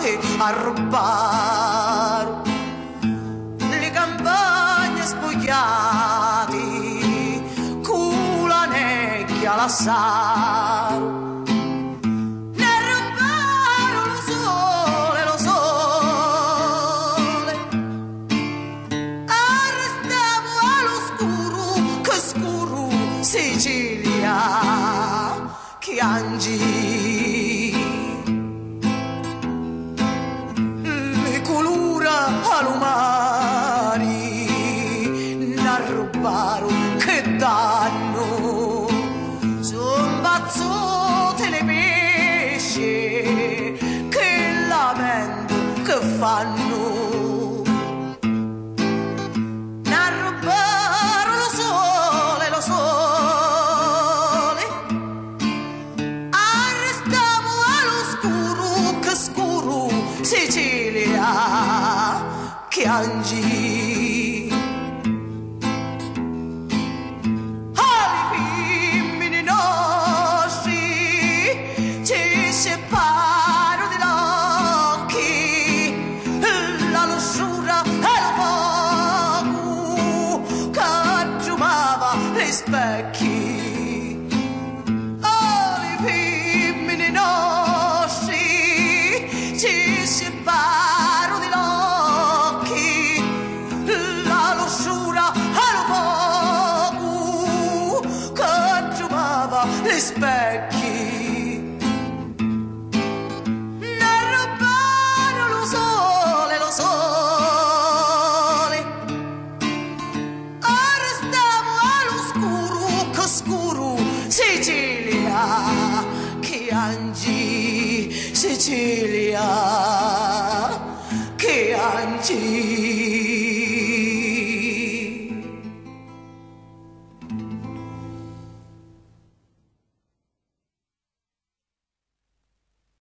che a rubare le campagne spogliate con la necchia lassaro. Sicilia che angi le colura alumari n'arrubaro che danno son bazzote le pesce che lamento che fanno. Sicilia che angi ai femmini nostri ci separo dagli occhi la lussuria e il fuoco che trumava gli specchi. Ai femmini nostri ci separo dagli occhi la lussuria e il fuoco che trumava gli specchi. Ne rubarono lo sole arrestiamo all'oscuro che scuro Sicilia che angi. Sicilia che angi.